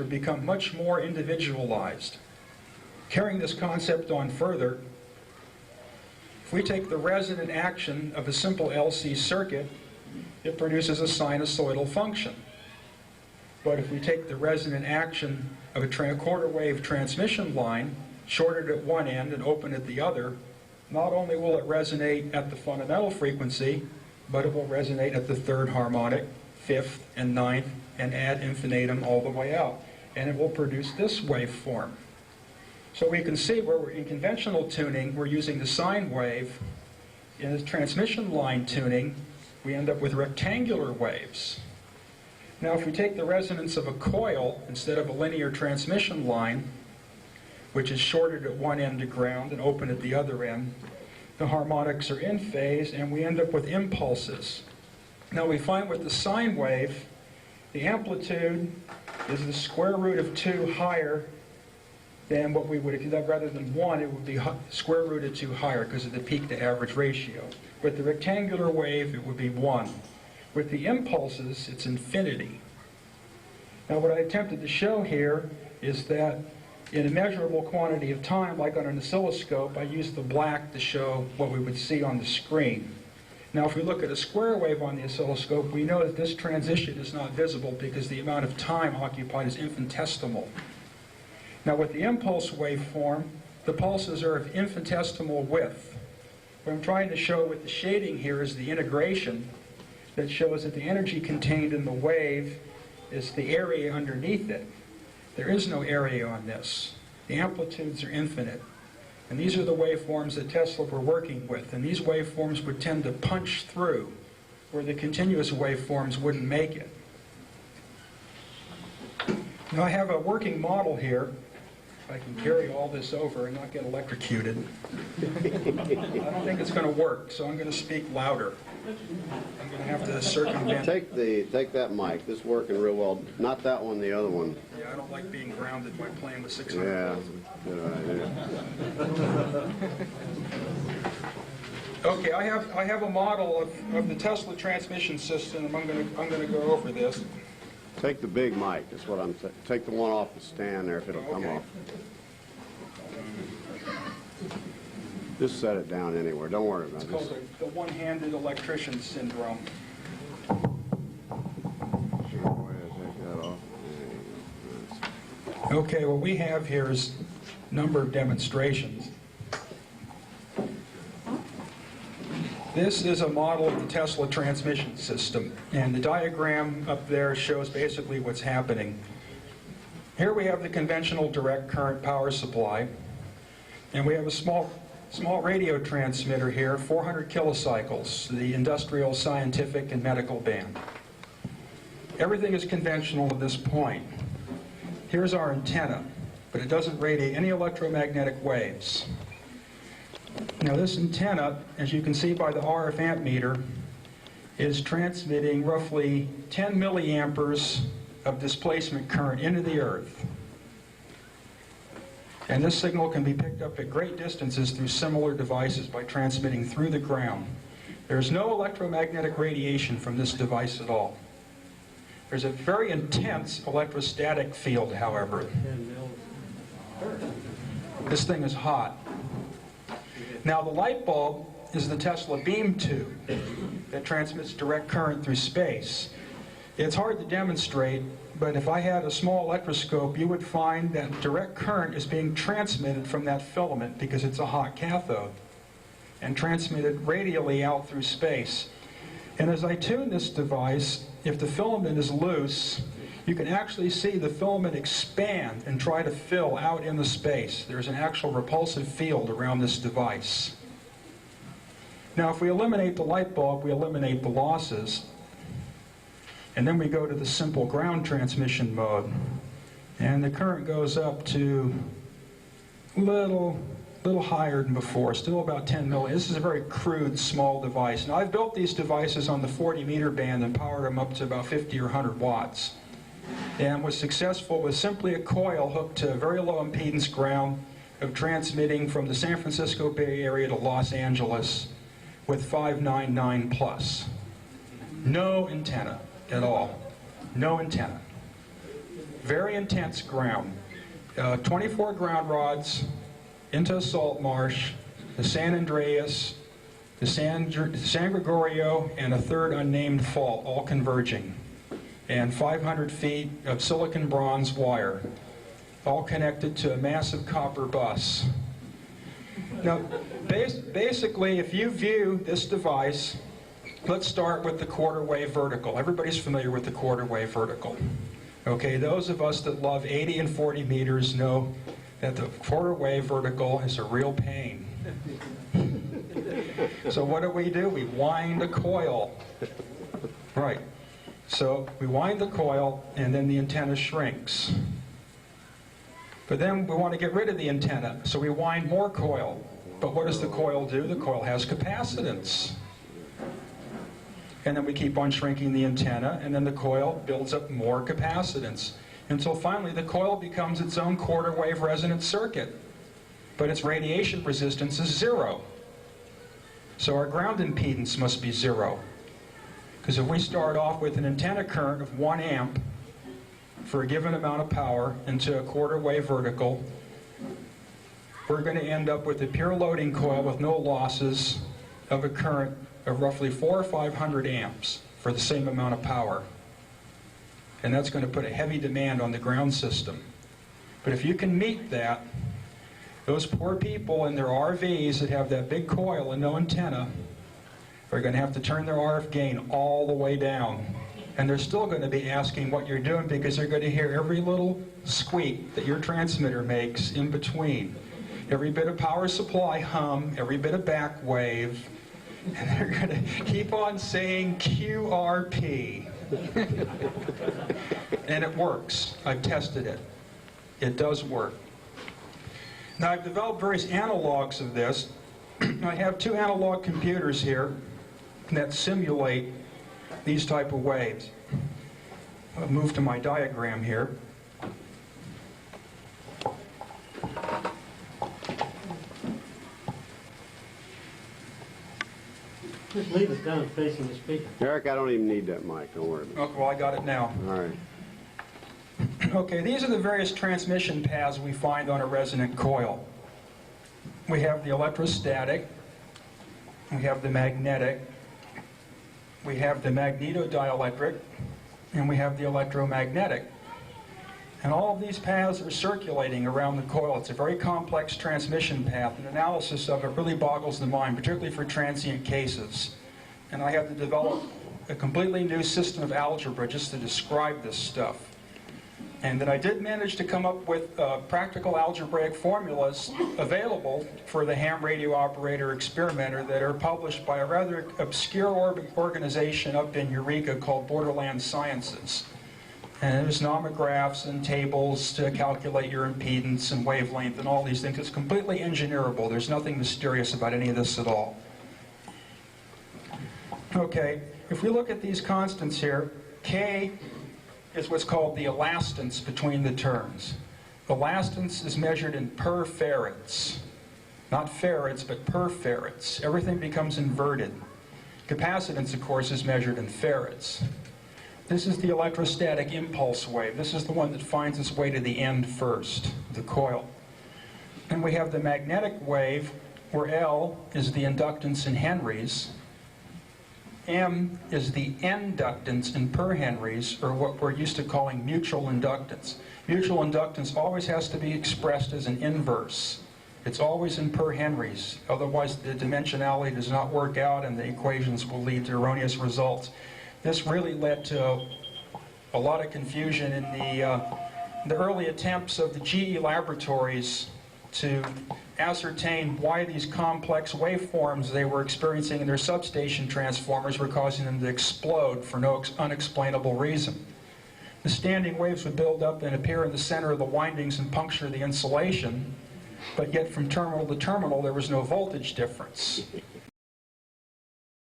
to become much more individualized. Carrying this concept on further, if we take the resonant action of a simple LC circuit, it produces a sinusoidal function. But if we take the resonant action of a quarter wave transmission line, shorted at one end and open at the other, not only will it resonate at the fundamental frequency, but it will resonate at the third harmonic, fifth, and ninth, and ad infinitum all the way out. And it will produce this waveform. So we can see where we're in conventional tuning, we're using the sine wave. In the transmission line tuning, we end up with rectangular waves. Now if we take the resonance of a coil instead of a linear transmission line, which is shorted at one end to ground and open at the other end, the harmonics are in phase and we end up with impulses. Now we find with the sine wave, the amplitude is the square root of 2 higher than what we would, rather than 1, it would be square root of 2 higher because of the peak to average ratio. With the rectangular wave, it would be 1. With the impulses, it's infinity. Now what I attempted to show here is that in a measurable quantity of time, like on an oscilloscope, I used the black to show what we would see on the screen. Now if we look at a square wave on the oscilloscope, we know that this transition is not visible because the amount of time occupied is infinitesimal. Now with the impulse waveform, the pulses are of infinitesimal width. What I'm trying to show with the shading here is the integration that shows that the energy contained in the wave is the area underneath it. There is no area on this. The amplitudes are infinite. And these are the waveforms that Tesla were working with. And these waveforms would tend to punch through where the continuous waveforms wouldn't make it. Now I have a working model here. If I can carry all this over and not get electrocuted. I don't think it's going to work, so I'm going to speak louder. I'm going to have to circumvent. Take that mic. This is working real well. Not that one, the other one. Yeah, I don't like being grounded by playing with 600 volts. Yeah, good idea. Okay, I have a model of the Tesla transmission system, and I'm going to go over this. Take the big mic. That's what I'm saying. Take the one off the stand there if it'll come off. Just set it down anywhere. Don't worry about it. It's called the one-handed electrician syndrome. Okay, what we have here is a number of demonstrations. This is a model of the Tesla transmission system, and the diagram up there shows basically what's happening. Here we have the conventional direct current power supply, and we have a small radio transmitter here, 400 kilocycles, the industrial, scientific, and medical band. Everything is conventional at this point. Here's our antenna, but it doesn't radiate any electromagnetic waves. Now this antenna, as you can see by the RF ammeter, is transmitting roughly 10 milliamperes of displacement current into the earth. And this signal can be picked up at great distances through similar devices by transmitting through the ground. There's no electromagnetic radiation from this device at all. There's a very intense electrostatic field, however. This thing is hot. Now the light bulb is the Tesla beam tube that transmits direct current through space. It's hard to demonstrate, but if I had a small electroscope, you would find that direct current is being transmitted from that filament because it's a hot cathode and transmitted radially out through space. And as I tune this device, if the filament is loose, you can actually see the filament expand and try to fill out in the space. There's an actual repulsive field around this device. Now if we eliminate the light bulb, we eliminate the losses. And then we go to the simple ground transmission mode. And the current goes up to a little higher than before, still about 10 milliamps. This is a very crude, small device. Now I've built these devices on the 40 meter band and powered them up to about 50 or 100 watts. And was successful with simply a coil hooked to a very low impedance ground of transmitting from the San Francisco Bay Area to Los Angeles with 599 plus. No antenna at all. No antenna. very intense ground. 24 ground rods into a salt marsh, the San Andreas, the San Gregorio, and a third unnamed fault, all converging. And 500 feet of silicon bronze wire, all connected to a massive copper bus. Now, basically, if you view this device, let's start with the quarter wave vertical. Everybody's familiar with the quarter wave vertical. Okay, those of us that love 80 and 40 meters know that the quarter wave vertical is a real pain. So what do? We wind a coil. Right. So we wind the coil, and then the antenna shrinks. But then we want to get rid of the antenna, so we wind more coil. But what does the coil do? The coil has capacitance. And then we keep on shrinking the antenna, and then the coil builds up more capacitance, until finally the coil becomes its own quarter wave resonant circuit. But its radiation resistance is 0. So our ground impedance must be 0. Because if we start off with an antenna current of 1 amp for a given amount of power into a quarter wave vertical, we're going to end up with a pure loading coil with no losses of a current of roughly 400 or 500 amps for the same amount of power. And that's going to put a heavy demand on the ground system. But if you can meet that, those poor people in their RVs that have that big coil and no antenna are going to have to turn their RF gain all the way down. And they're still going to be asking what you're doing, because they're going to hear every little squeak that your transmitter makes in between. Every bit of power supply hum, every bit of back wave, and they're going to keep on saying QRP. And it works. I've tested it. It does work. Now, I've developed various analogs of this. I have 2 analog computers here that simulate these type of waves. I'll move to my diagram here. Just leave it down facing the speaker. Eric, I don't even need that mic. Don't worry about Oh, well, I got it now. it. All right. Okay, these are the various transmission paths we find on a resonant coil. We have the electrostatic, we have the magnetic, we have the magnetodielectric, and we have the electromagnetic. And all of these paths are circulating around the coil. It's a very complex transmission path, and analysis of it really boggles the mind, particularly for transient cases. And I had to develop a completely new system of algebra just to describe this stuff. And then I did manage to come up with practical algebraic formulas available for the ham radio operator experimenter that are published by a rather obscure organization up in Eureka called Borderland Sciences. And there's nomographs and tables to calculate your impedance and wavelength and all these things. It's completely engineerable. There's nothing mysterious about any of this at all. Okay, if we look at these constants here, K is what's called the elastance between the terms. Elastance is measured in per farads. Not farads, but per farads. Everything becomes inverted. Capacitance, of course, is measured in farads. This is the electrostatic impulse wave. This is the one that finds its way to the end first, the coil. And we have the magnetic wave, where L is the inductance in henries, M is the inductance in per henries, or what we're used to calling mutual inductance. Mutual inductance always has to be expressed as an inverse. It's always in per henries. Otherwise, the dimensionality does not work out, and the equations will lead to erroneous results. This really led to a lot of confusion in the early attempts of the GE laboratories to ascertain why these complex waveforms they were experiencing in their substation transformers were causing them to explode for no unexplainable reason. The standing waves would build up and appear in the center of the windings and puncture the insulation, but yet from terminal to terminal there was no voltage difference.